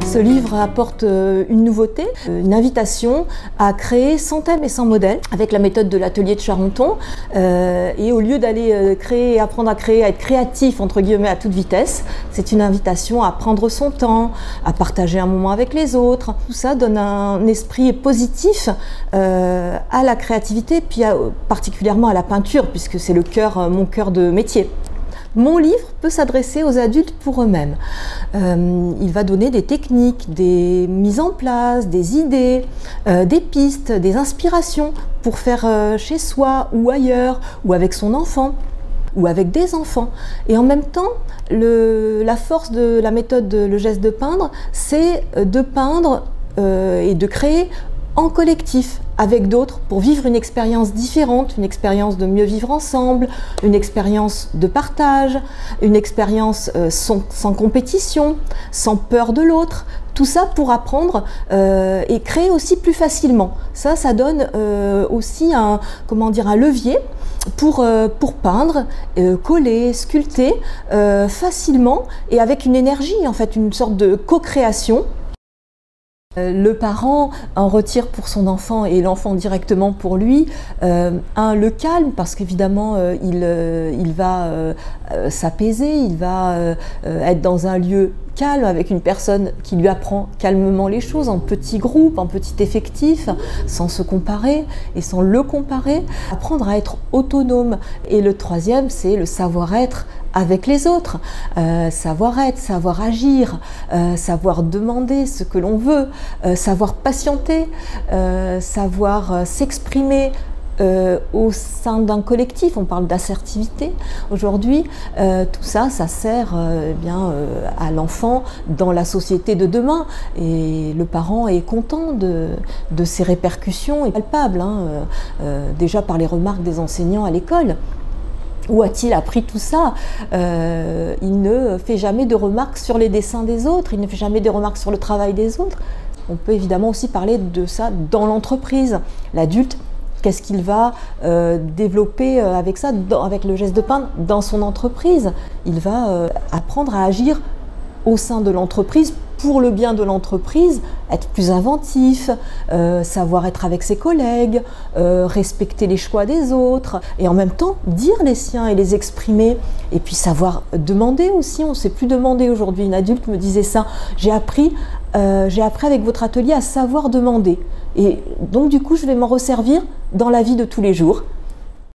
Ce livre apporte une nouveauté, une invitation à créer sans thème et sans modèle, avec la méthode de l'atelier de Charenton. Et au lieu d'aller créer, apprendre à créer, à être créatif entre guillemets à toute vitesse, c'est une invitation à prendre son temps, à partager un moment avec les autres. Tout ça donne un esprit positif à la créativité, puis particulièrement à la peinture, puisque c'est mon cœur de métier. Mon livre peut s'adresser aux adultes pour eux-mêmes. Il va donner des techniques, des mises en place, des idées, des pistes, des inspirations pour faire chez soi ou ailleurs, ou avec son enfant, ou avec des enfants. Et en même temps, la force de la méthode Le Geste de Peindre, c'est de peindre et de créer en collectif, avec d'autres, pour vivre une expérience différente, une expérience de mieux vivre ensemble, une expérience de partage, une expérience sans compétition, sans peur de l'autre. Tout ça pour apprendre et créer aussi plus facilement. Ça donne aussi un levier pour peindre, coller, sculpter facilement et avec une énergie, en fait, une sorte de co-création. Le parent en retire pour son enfant et l'enfant directement pour lui le calme, parce qu'évidemment il va s'apaiser, il va être dans un lieu calme avec une personne qui lui apprend calmement les choses en petits groupes, en petit effectif, sans se comparer et sans le comparer, apprendre à être autonome. Et le troisième, c'est le savoir-être avec les autres, savoir-être, savoir agir, savoir demander ce que l'on veut, savoir patienter, savoir s'exprimer au sein d'un collectif. On parle d'assertivité aujourd'hui. Tout ça, ça sert à l'enfant dans la société de demain, et le parent est content de ces répercussions palpables, déjà par les remarques des enseignants à l'école. Où a-t-il appris tout ça? Il ne fait jamais de remarques sur les dessins des autres, il ne fait jamais de remarques sur le travail des autres. On peut évidemment aussi parler de ça dans l'entreprise. L'adulte, qu'est-ce qu'il va développer avec ça, avec le geste de peindre dans son entreprise? Il va apprendre à agir au sein de l'entreprise pour le bien de l'entreprise, être plus inventif, savoir être avec ses collègues, respecter les choix des autres, et en même temps dire les siens et les exprimer, et puis savoir demander aussi. On ne sait plus demander aujourd'hui. Une adulte me disait ça: j'ai appris avec votre atelier à savoir demander, et donc du coup je vais m'en resservir dans la vie de tous les jours.